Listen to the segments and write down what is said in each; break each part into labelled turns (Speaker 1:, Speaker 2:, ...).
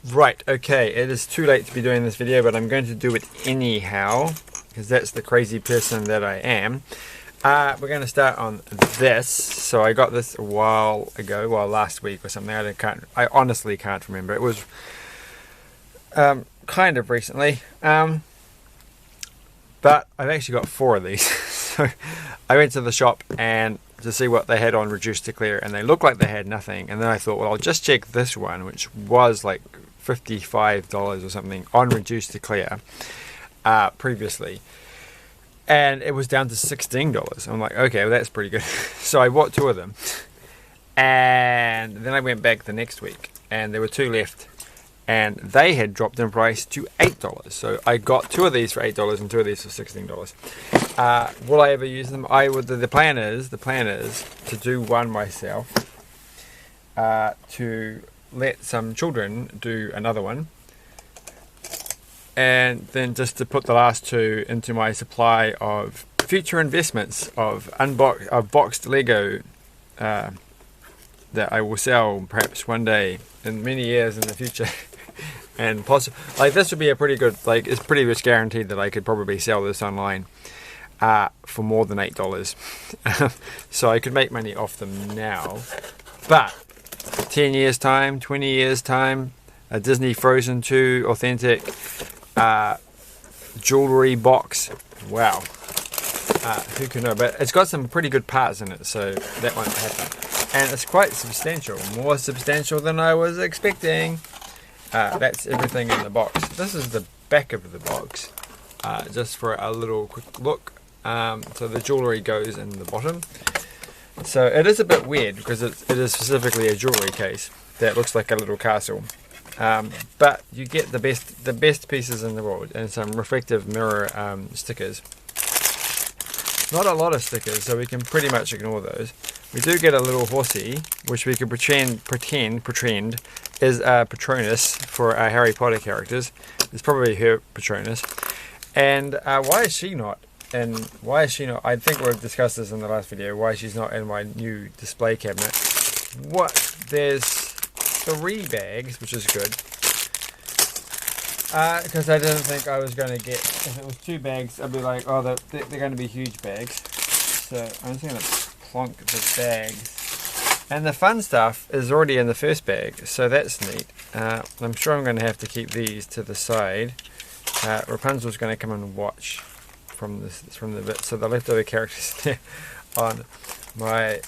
Speaker 1: Right, okay, it is too late to be doing this video, but I'm going to do it anyhow, because that's the crazy person that I am. We're going to start on this. So I got this a while ago, well, last week or something. I honestly can't remember. It was kind of recently, but I've actually got 4 of these. So I went to the shop and to see what they had on reduced to clear, and they looked like they had nothing. And then I thought, well, I'll just check this one, which was like $55 or something on reduced to clear previously, and it was down to $16. I'm like, okay, well, that's pretty good. So I bought 2 of them, and then I went back the next week and there were 2 left, and they had dropped in price to $8. So I got 2 of these for $8 and 2 of these for $16. Will I ever use them? I would. The plan is to do one myself, to let some children do another one, and then just to put the last 2 into my supply of future investments of boxed Lego that I will sell perhaps one day in many years in the future. And possibly, like, this would be a pretty good, like, it's pretty much guaranteed that I could probably sell this online for more than $8. So I could make money off them now, but 10 years time, 20 years time, a Disney Frozen 2 authentic jewellery box, wow, who can know? But it's got some pretty good parts in it, so that won't happen. And it's quite substantial, more substantial than I was expecting. That's everything in the box. This is the back of the box, just for a little quick look. So the jewellery goes in the bottom. So it is a bit weird because it is specifically a jewellery case that looks like a little castle. But you get the best pieces in the world, and some reflective mirror stickers. Not a lot of stickers, so we can pretty much ignore those. We do get a little horsey, which we can pretend is a Patronus for our Harry Potter characters. It's probably her Patronus. And why is she not? And why is she not? I think we've discussed this in the last video. Why she's not in my new display cabinet. There's 3 bags, which is good. Because I didn't think I was going to get. If it was 2 bags, I'd be like, oh, they're going to be huge bags. So I'm just going to plonk the bags. And the fun stuff is already in the first bag, so that's neat. I'm sure I'm going to have to keep these to the side. Rapunzel's going to come and watch from the bit, so the leftover characters there on my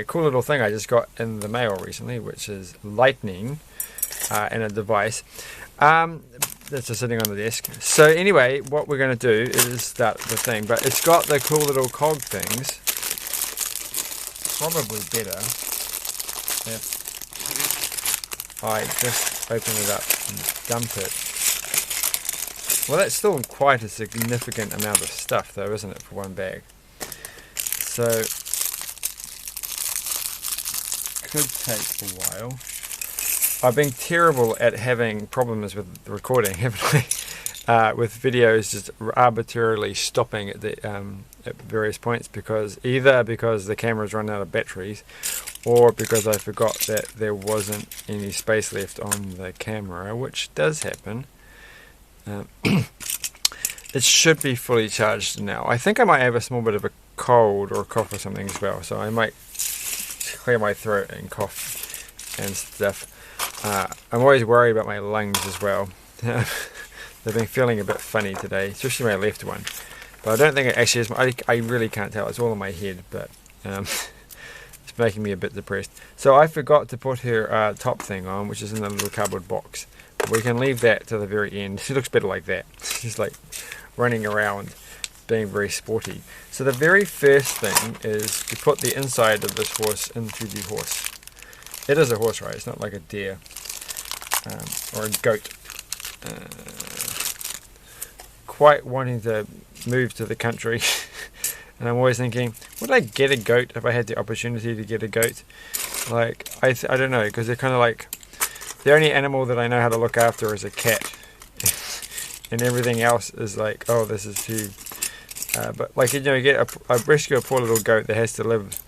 Speaker 1: cool little thing I just got in the mail recently, which is lightning in a device that's just sitting on the desk. So anyway, what we're going to do is start the thing, but it's got the cool little cog things. Probably better if I just open it up and dump it. Well, that's still quite a significant amount of stuff, though, isn't it, for one bag? So, could take a while. I've been terrible at having problems with recording, haven't I? With videos just arbitrarily stopping at various points, either because the camera's run out of batteries, or because I forgot that there wasn't any space left on the camera, which does happen. It should be fully charged now. I think I might have a small bit of a cold or a cough or something as well, so I might clear my throat and cough and stuff. I'm always worried about my lungs as well. They've been feeling a bit funny today, especially my left one. But I don't think it actually is. I really can't tell. It's all in my head, but it's making me a bit depressed. So I forgot to put her top thing on, which is in the little cardboard box. We can leave that to the very end. She looks better like that. She's like running around being very sporty. So the very first thing is to put the inside of this horse into the horse. It is a horse, right? It's not like a deer or a goat. Quite wanting to move to the country. And I'm always thinking, would I get a goat if I had the opportunity to get a goat? Like, I don't know, because they're kind of like, the only animal that I know how to look after is a cat. And everything else is like, oh, this is too... but like, you know, you get a rescue a poor little goat that has to live...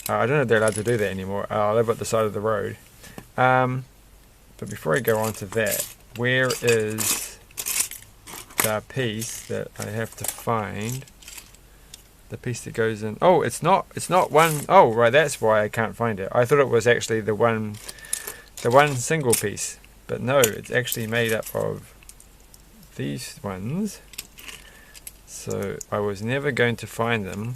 Speaker 1: I don't know if they're allowed to do that anymore. Live at the side of the road. But before I go on to that, where is the piece that I have to find? The piece that goes in. Oh, it's not one. Oh, right, that's why I can't find it. I thought it was actually the one single piece. But no, it's actually made up of these ones. So I was never going to find them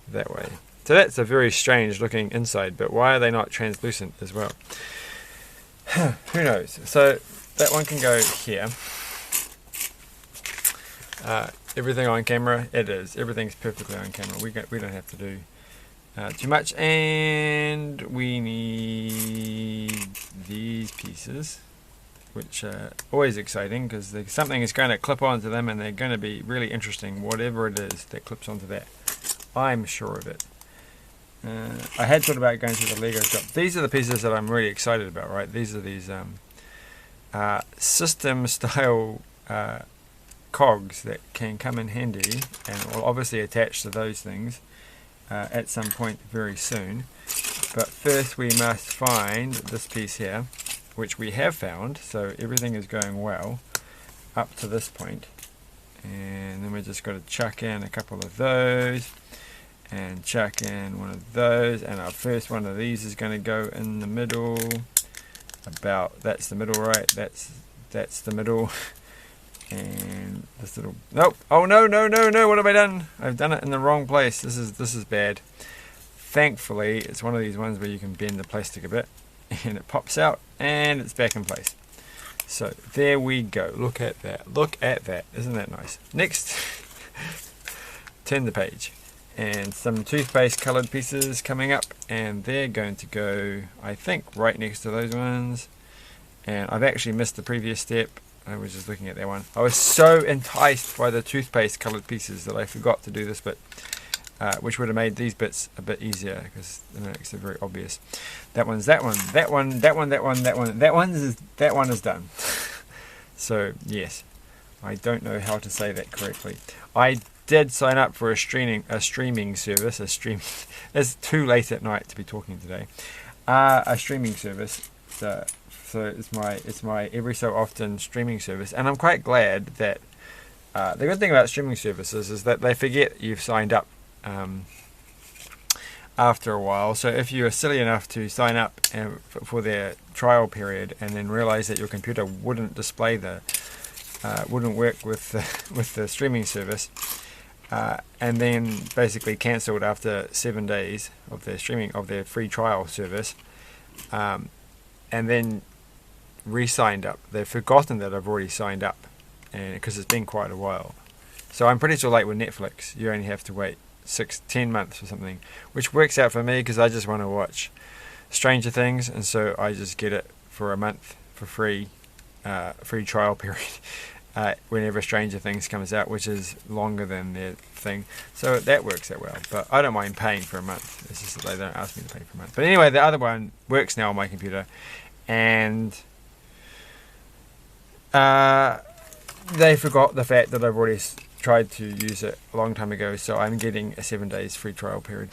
Speaker 1: that way. So that's a very strange looking inside, but why are they not translucent as well? Who knows? So that one can go here. Everything on camera, it is. Everything's perfectly on camera. We don't have to do too much, and we need these pieces, which are always exciting because something is going to clip onto them, and they're going to be really interesting. Whatever it is that clips onto that, I'm sure of it. I had thought about going to the Lego shop. These are the pieces that I'm really excited about. Right, these are these system style. Cogs that can come in handy and will obviously attach to those things at some point very soon. But first we must find this piece here, which we have found, so everything is going well up to this point. And then we just got to chuck in a couple of those and chuck in one of those, and our first one of these is going to go in the middle. That's the middle, right? That's the middle. And this little, nope, oh no, what have I done? I've done it in the wrong place. This is bad. Thankfully it's one of these ones where you can bend the plastic a bit and it pops out and it's back in place. So there we go. Look at that, isn't that nice? Next, turn the page, and some toothpaste colored pieces coming up, and they're going to go, I think, right next to those ones. And I've actually missed the previous step. I was just looking at that one. I was so enticed by the toothpaste coloured pieces that I forgot to do this bit, which would have made these bits a bit easier because it makes it very obvious. That one is done. So yes, I don't know how to say that correctly. I did sign up for a streaming service. It's too late at night to be talking today. A streaming service. So it's my every so often streaming service, and I'm quite glad that the good thing about streaming services is that they forget you've signed up after a while. So if you are silly enough to sign up for their trial period and then realize that your computer wouldn't display wouldn't work with the streaming service, and then basically cancelled after 7 days of their free trial service, and then re-signed up. They've forgotten that I've already signed up, and because it's been quite a while. So I'm pretty sure, like with Netflix, you only have to wait 10 months or something, which works out for me because I just want to watch Stranger Things, and so I just get it for a month for free trial period whenever Stranger Things comes out, which is longer than their thing. So that works out well, but I don't mind paying for a month. It's just that they don't ask me to pay for a month. But anyway, the other one works now on my computer, and they forgot the fact that I've already tried to use it a long time ago, so I'm getting a 7 days free trial period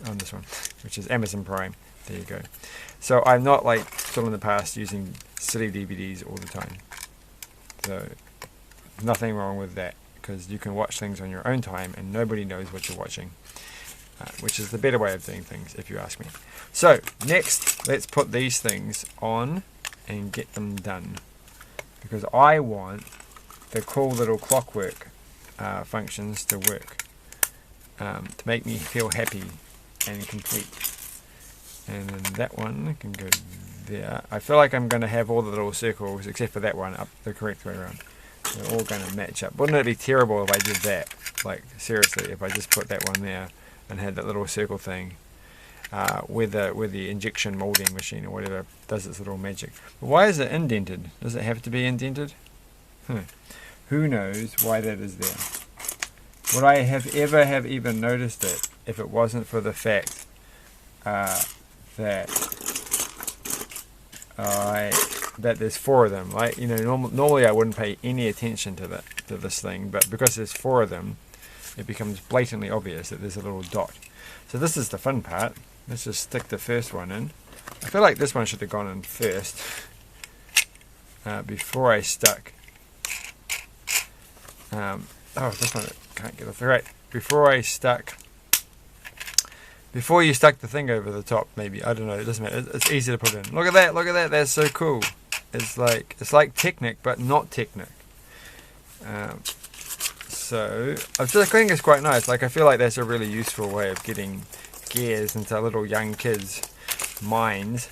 Speaker 1: on this one, which is Amazon Prime. There you go. So I'm not like still in the past using silly DVDs all the time. So nothing wrong with that, because you can watch things on your own time and nobody knows what you're watching, which is the better way of doing things if you ask me. So next, let's put these things on and get them done, because I want the cool little clockwork functions to work, to make me feel happy and complete. And then that one can go there. I feel like I'm going to have all the little circles except for that one up the correct way around. They're all going to match up. Wouldn't it be terrible if I did that? Like seriously, if I just put that one there and had that little circle thing with the injection molding machine or whatever does its little magic. But why is it indented? Does it have to be indented? Who knows why that is there? Would I have even noticed it if it wasn't for the fact that there's 4 of them? Like, you know, normally I wouldn't pay any attention to this thing, but because there's 4 of them, it becomes blatantly obvious that there's a little dot. So this is the fun part. Let's just stick the first one in. I feel like this one should have gone in first before I stuck. Oh, this one I can't get off. Right, before you stuck the thing over the top, maybe, I don't know, it doesn't matter. It's easy to put in. Look at that, that's so cool. It's like Technic, but not Technic. So I think it's quite nice. Like, I feel like that's a really useful way of getting gears into little young kids' minds.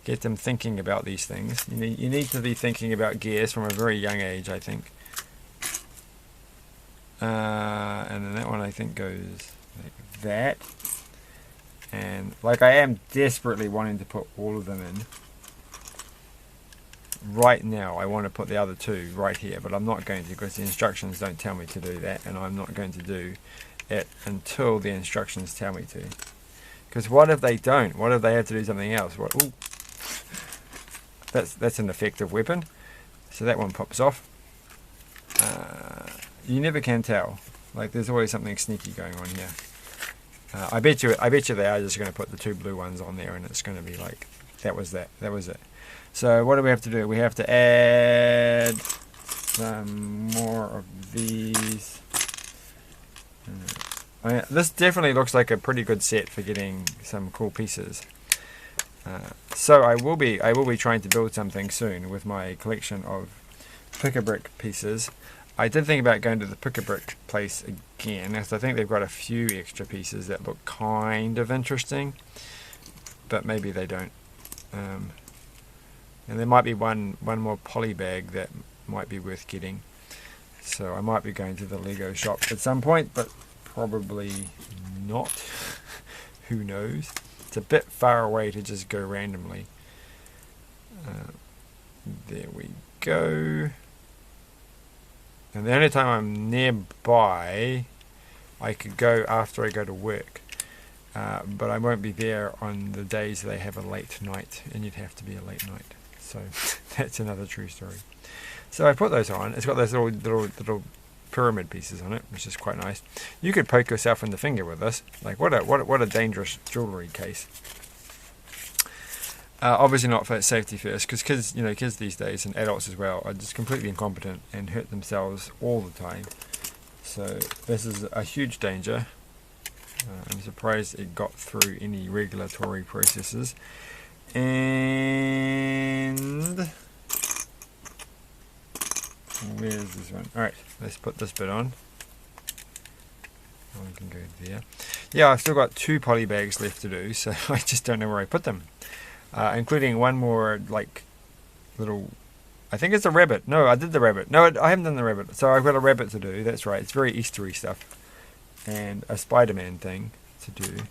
Speaker 1: Get them thinking about these things. You need to be thinking about gears from a very young age, I think. And then that one I think goes like that. And like, I am desperately wanting to put all of them in. Right now I want to put the other two right here, but I'm not going to, because the instructions don't tell me to do that, and I'm not going to do it until the instructions tell me to. Because what if they don't? What if they have to do something else? What? Ooh. That's an effective weapon. So that one pops off. You never can tell. Like, there's always something sneaky going on here. I bet you they are just going to put the two blue ones on there, and it's going to be like, that was it. So what do we have to do? We have to add some more of these. This definitely looks like a pretty good set for getting some cool pieces. So I will be trying to build something soon with my collection of pick-a-brick pieces. I did think about going to the pick-a-brick place again, because I think they've got a few extra pieces that look kind of interesting, but maybe they don't. And there might be one more poly bag that might be worth getting. So I might be going to the Lego shop at some point, but probably not. Who knows? It's a bit far away to just go randomly. There we go. And the only time I'm nearby, I could go after I go to work. But I won't be there on the days they have a late night, and you'd have to be a late night. So that's another true story. So I put those on. It's got those little pyramid pieces on it, which is quite nice. You could poke yourself in the finger with this. Like, what a dangerous jewellery case. Obviously not for safety first, because kids these days, and adults as well, are just completely incompetent and hurt themselves all the time. So this is a huge danger. I'm surprised it got through any regulatory processes. And where's this one? Alright, let's put this bit on. One can go there. Yeah, I've still got 2 poly bags left to do, so I just don't know where I put them. Including one more, like, little... I think it's a rabbit. No, I did the rabbit. No, I haven't done the rabbit. So I've got a rabbit to do. That's right. It's very Eastery stuff. And a Spider-Man thing to do,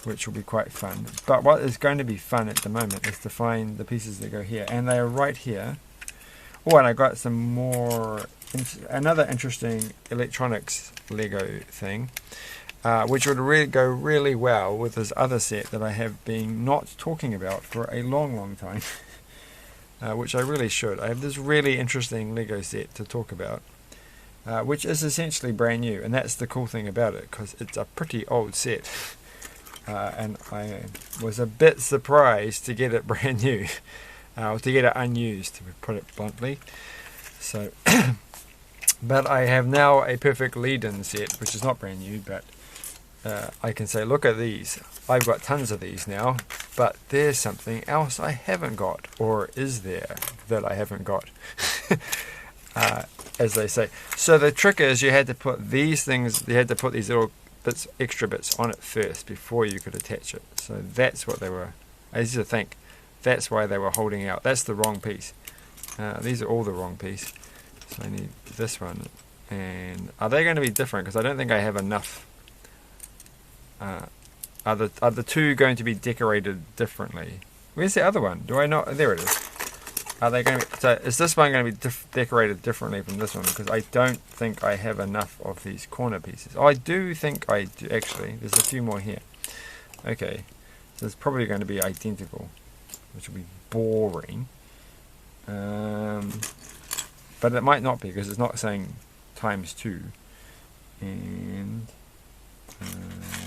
Speaker 1: which will be quite fun. But what is going to be fun at the moment is to find the pieces that go here. And they are right here. Oh, and I got some more... another interesting electronics Lego thing. Which would really go really well with this other set that I have been not talking about for a long time. Which I really should. I have this really interesting Lego set to talk about, which is essentially brand new, and that's the cool thing about it, because it's a pretty old set. And I was a bit surprised to get it brand new, to get it unused, to put it bluntly. So, but I have now a perfect lead-in set, which is not brand new, but I can say, look at these. I've got tons of these now, but there's something else I haven't got, or is there that I haven't got, as they say. So the trick is, you had to put these things, you had to put these little bits, extra bits on it first before you could attach it. So that's what they were. I used to think that's why they were holding out. That's the wrong piece. These are all the wrong piece. So I need this one. And are they going to be different? Because I don't think I have enough. Are the two going to be decorated differently? Where's the other one? Do I not? There it is. Are they going to be, so is this one going to be decorated differently from this one? Because I don't think I have enough of these corner pieces. Oh, I do think I do, actually. There's a few more here. Okay. So it's probably going to be identical, which will be boring. But it might not be, because it's not saying ×2. And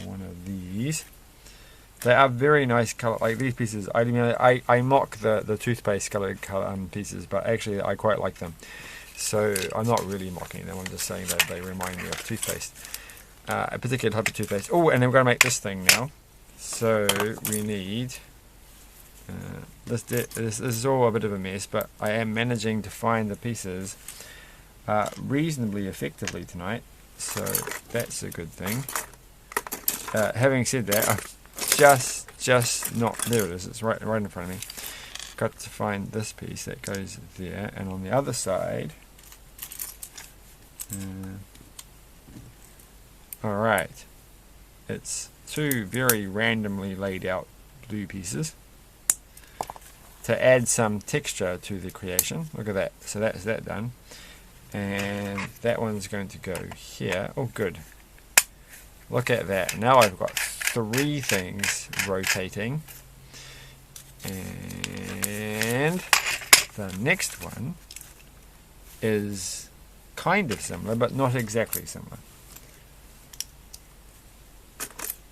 Speaker 1: one of these. They are very nice color. Like these pieces, I mean, I mock the toothpaste colored pieces, but actually I quite like them. So I'm not really mocking them. I'm just saying that they remind me of toothpaste, a particular type of toothpaste. Oh, and then we're going to make this thing now. So we need this is all a bit of a mess, but I am managing to find the pieces reasonably effectively tonight. So that's a good thing. Having said that, I've just not, there it is, it's right in front of me. Got to find this piece that goes there, and on the other side, alright, it's two very randomly laid out blue pieces to add some texture to the creation. Look at that. So that's that done, and that one's going to go here. Oh good, look at that. Now I've got three things rotating, and the next one is kind of similar but not exactly similar.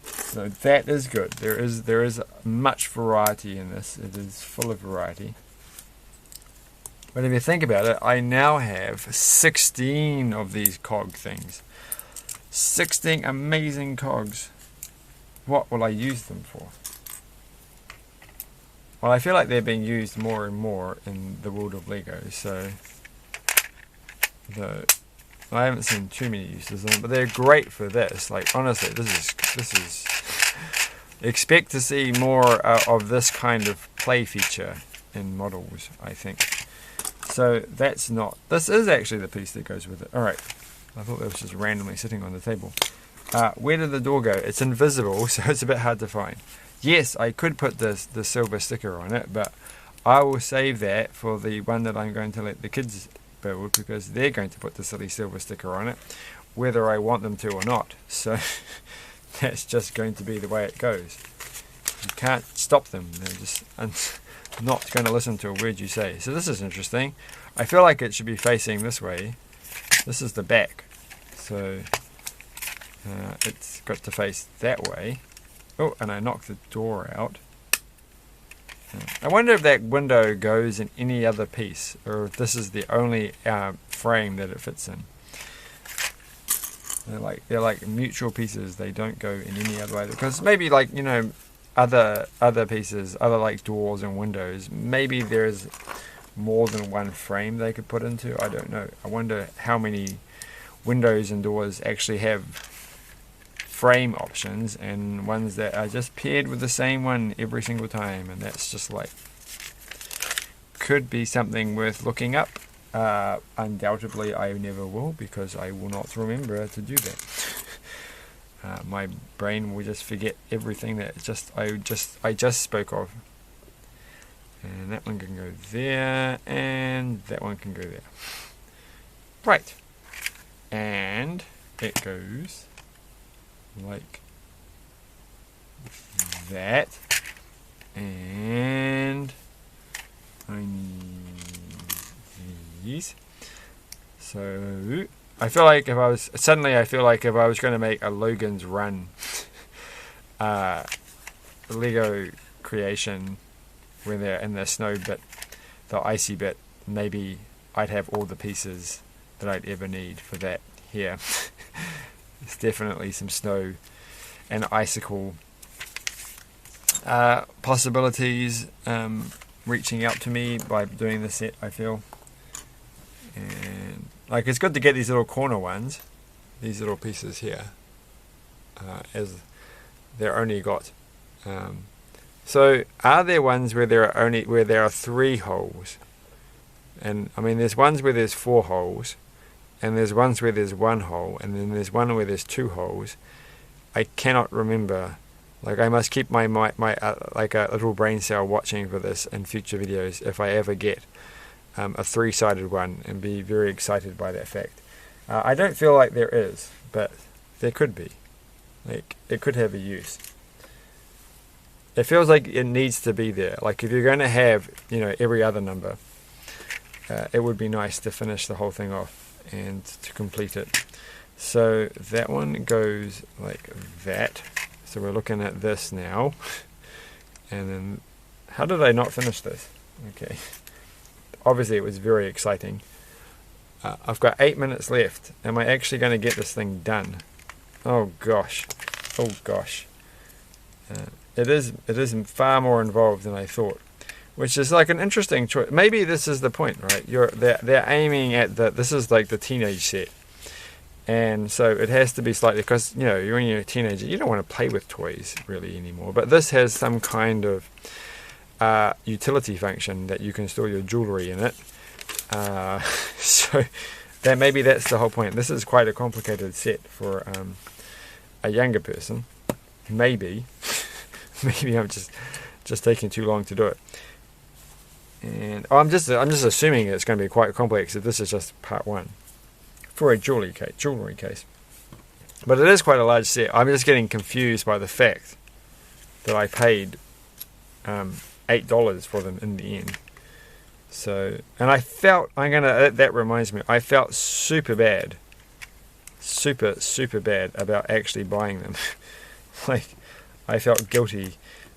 Speaker 1: So that is good. There is much variety in this. It is full of variety. But if you think about it, I now have 16 of these cog things. 16 amazing cogs. What will I use them for? Well, I feel like they're being used more and more in the world of Lego, so I haven't seen too many uses of them, but they're great for this. Like honestly, this is expect to see more of this kind of play feature in models, I think. So that's not, this is actually the piece that goes with it. Alright, I thought that was just randomly sitting on the table. Where did the door go? It's invisible, so it's a bit hard to find. Yes, I could put the silver sticker on it, but I will save that for the one that I'm going to let the kids build, because they're going to put the silly silver sticker on it, whether I want them to or not. So that's just going to be the way it goes. You can't stop them. They're just not going to listen to a word you say. So this is interesting. I feel like it should be facing this way. This is the back. So it's got to face that way. Oh, and I knocked the door out. I wonder if that window goes in any other piece, or if this is the only frame that it fits in. They're like mutual pieces. They don't go in any other way, because maybe, like, you know, other pieces, other like doors and windows, maybe there's more than one frame they could put into. I don't know. I wonder how many windows and doors actually have frame options, and ones that are just paired with the same one every single time, and that's just like, could be something worth looking up. Undoubtedly I never will, because I will not remember to do that. My brain will just forget everything that I just spoke of. And that one can go there, and that one can go there. Right. And it goes like that, and I need these. So I feel like if I was going to make a Logan's Run Lego creation when they're in the snow bit, the icy bit, maybe I'd have all the pieces that I'd ever need for that here. There's definitely some snow and icicle possibilities reaching out to me by doing this set, I feel. And like, it's good to get these little corner ones, these little pieces here, as they're only got. So are there ones where there are 3 holes? And I mean, there's ones where there's 4 holes, and there's ones where there's 1 hole, and then there's one where there's 2 holes. I cannot remember. Like, I must keep my like a little brain cell watching for this in future videos if I ever get a 3-sided one, and be very excited by that fact. I don't feel like there is, but there could be. Like, it could have a use. It feels like it needs to be there. Like, if you're going to have, you know, every other number, it would be nice to finish the whole thing off and to complete it. So that one goes like that. So we're looking at this now. And then, how did I not finish this? Okay. Obviously it was very exciting. I've got 8 minutes left. Am I actually going to get this thing done? Oh gosh. Oh gosh. It is far more involved than I thought. Which is like an interesting choice. Maybe this is the point, right? They're aiming at this is like the teenage set. And so it has to be slightly, because, you know, when you're a teenager, you don't want to play with toys really anymore. But this has some kind of utility function that you can store your jewellery in it. So maybe that's the whole point. This is quite a complicated set for a younger person. Maybe I'm just taking too long to do it. And I'm just assuming it's going to be quite complex if this is just part one for a jewellery case. But it is quite a large set. I'm just getting confused by the fact that I paid $8 for them in the end. So, and I felt, that reminds me, I felt super bad about actually buying them. Like, I felt guilty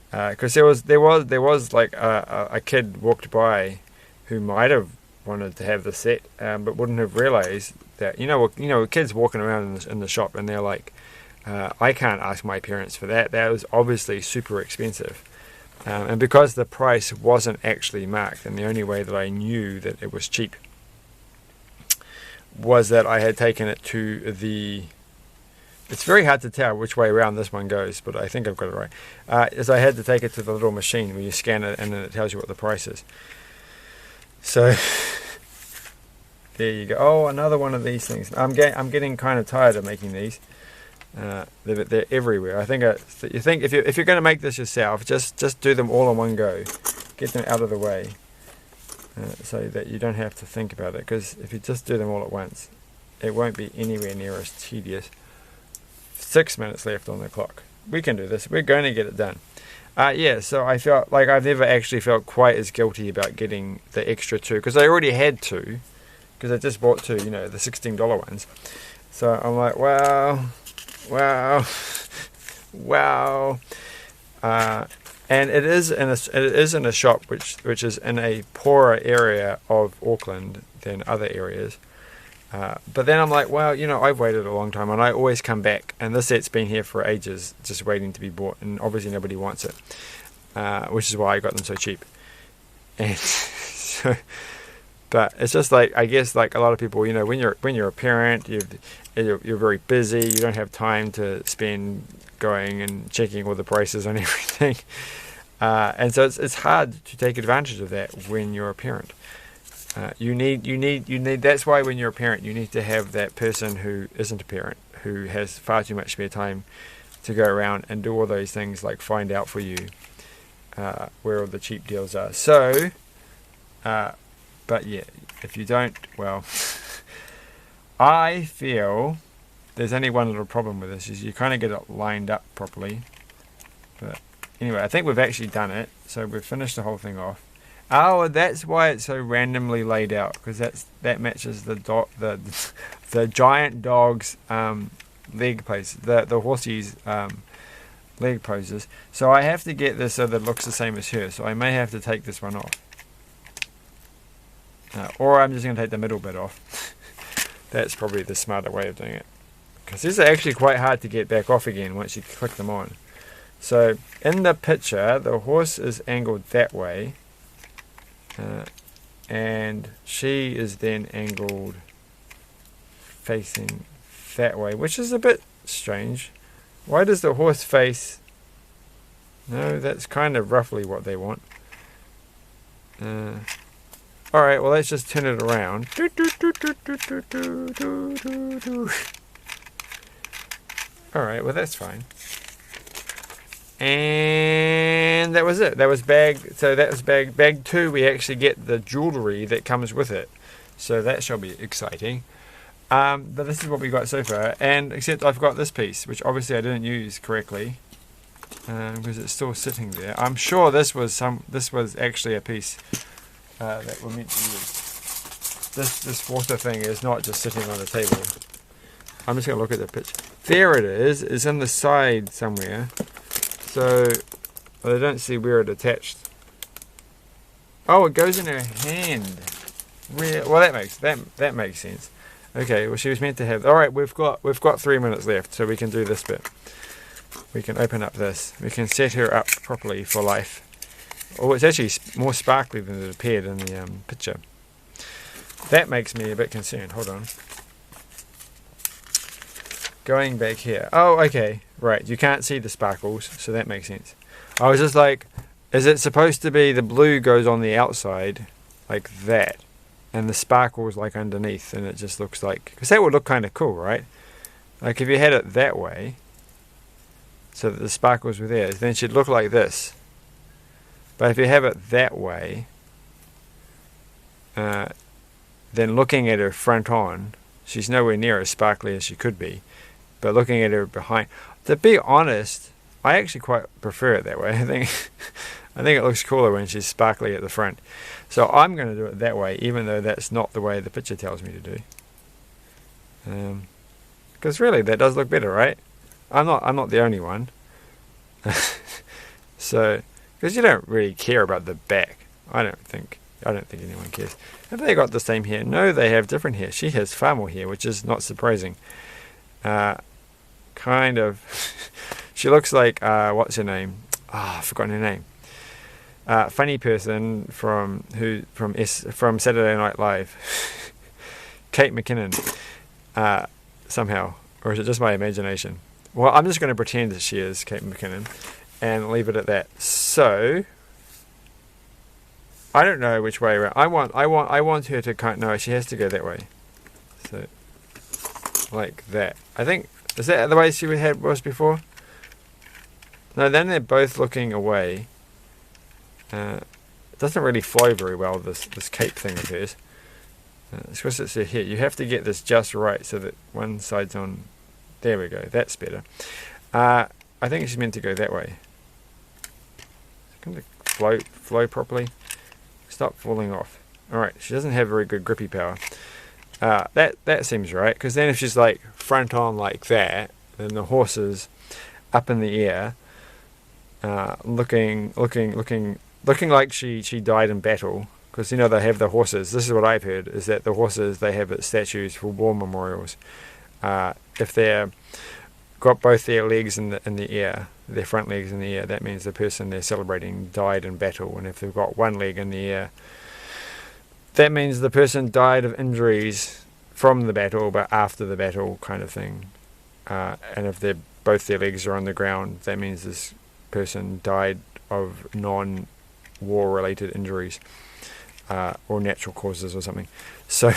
Speaker 1: because there was like a kid walked by who might have wanted to have the set, but wouldn't have realized that, you know, kids walking around in the shop and they're like, I can't ask my parents for that. That was obviously super expensive. And because the price wasn't actually marked, and the only way that I knew that it was cheap was that I had taken it to the... It's very hard to tell which way around this one goes, but I think I've got it right. Is I had to take it to the little machine where you scan it and then it tells you what the price is. So there you go. Oh, another one of these things. I'm getting kind of tired of making these. They're everywhere. I think if you're going to make this yourself, just do them all in one go. Get them out of the way so that you don't have to think about it. Because if you just do them all at once, it won't be anywhere near as tedious. 6 minutes left on the clock. We can do this. We're going to get it done. Yeah, so I felt like I've never actually felt quite as guilty about getting the extra two, because I already had two, because I just bought two, you know, the $16 ones. So I'm like, wow. And it is in a shop which is in a poorer area of Auckland than other areas. But then I'm like, well, you know, I've waited a long time and I always come back, and this set's been here for ages just waiting to be bought, and obviously nobody wants it, which is why I got them so cheap. And so, but it's just like, I guess like a lot of people, you know, when you're a parent, you're very busy, you don't have time to spend going and checking all the prices on everything, and so it's hard to take advantage of that when you're a parent. You need. That's why when you're a parent, you need to have that person who isn't a parent, who has far too much spare time to go around and do all those things, like find out for you where all the cheap deals are. So, but yeah, if you don't, well, I feel there's only one little problem with this, is you kind of get it lined up properly. But anyway, I think we've actually done it, so we've finished the whole thing off. Oh, that's why it's so randomly laid out, because that matches the giant dog's leg poses, the horsey's leg poses. So I have to get this so that it looks the same as her. So I may have to take this one off, or I'm just going to take the middle bit off. That's probably the smarter way of doing it, because these are actually quite hard to get back off again once you click them on. So in the picture, the horse is angled that way. And she is then angled facing that way, which is a bit strange. Why does the horse face... No, that's kind of roughly what they want. Alright, well, let's just turn it around. Alright, well, that's fine. And that was it. That was bag 2. We actually get the jewellery that comes with it, so that shall be exciting. But this is what we got so far, and except I've got this piece, which obviously I didn't use correctly, because it's still sitting there. I'm sure this was actually a piece that we're meant to use. This water thing is not just sitting on the table. I'm just going to look at the picture. There it is. It's in the side somewhere. So I don't see where it attached. Oh, it goes in her hand. Well, that makes sense. Okay, well she was meant to have. All right, we've got 3 minutes left, so we can do this bit. We can open up this. We can set her up properly for life. Oh, it's actually more sparkly than it appeared in the picture. That makes me a bit concerned. Hold on. Going back here. Oh, okay. Right, you can't see the sparkles, so that makes sense. I was just like, is it supposed to be the blue goes on the outside, like that, and the sparkles like underneath, and it just looks like... Because that would look kind of cool, right? Like if you had it that way, so that the sparkles were there, then it should look like this. But if you have it that way, then looking at her front on, she's nowhere near as sparkly as she could be. But looking at her behind, to be honest, I actually quite prefer it that way. I think it looks cooler when she's sparkly at the front. So I'm going to do it that way, even though that's not the way the picture tells me to do. Because really, that does look better, right? I'm not the only one. So, because you don't really care about the back. I don't think anyone cares. Have they got the same hair? No, they have different hair. She has far more hair, which is not surprising. Kind of. She looks like what's her name? I've forgotten her name. Funny person from Saturday Night Live. Kate McKinnon. Somehow, or is it just my imagination? Well, I'm just going to pretend that she is Kate McKinnon, and leave it at that. So, I don't know which way around. I want her to kind. No, she has to go that way. So, like that. I think, is that the way she was before? No, then they're both looking away. It doesn't really flow very well, this cape thing of hers. It's because it's here. You have to get this just right so that one side's on. There we go. That's better. I think she's meant to go that way. Can it flow properly? Stop falling off. Alright, she doesn't have very good grippy power. That seems right, because then if she's like front on like that, then the horse is up in the air, looking like she died in battle. Because you know they have the horses. This is what I've heard, is that the horses, they have statues for war memorials. If they're got both their legs in the air, their front legs in the air, that means the person they're celebrating died in battle. And if they've got one leg in the air, that means the person died of injuries from the battle, but after the battle kind of thing. And if both their legs are on the ground, that means this person died of non-war related injuries, or natural causes or something. So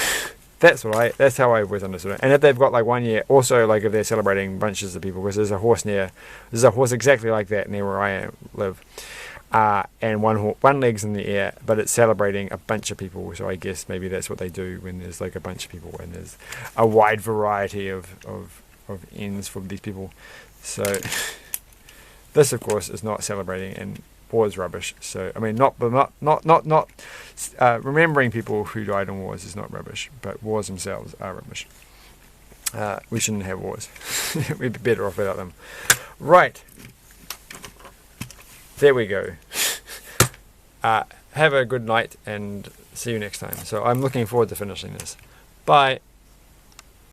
Speaker 1: that's how I always understood it. And if they've got like 1 year, also like if they're celebrating bunches of people, because there's a horse exactly like that near where I live. And one leg's in the air, but it's celebrating a bunch of people. So I guess maybe that's what they do when there's like a bunch of people and there's a wide variety of ends for these people. So this, of course, is not celebrating and was rubbish. So I mean, not remembering people who died in wars is not rubbish, but wars themselves are rubbish. We shouldn't have wars. We'd be better off without them. Right. There we go. Have a good night and see you next time. So I'm looking forward to finishing this. Bye.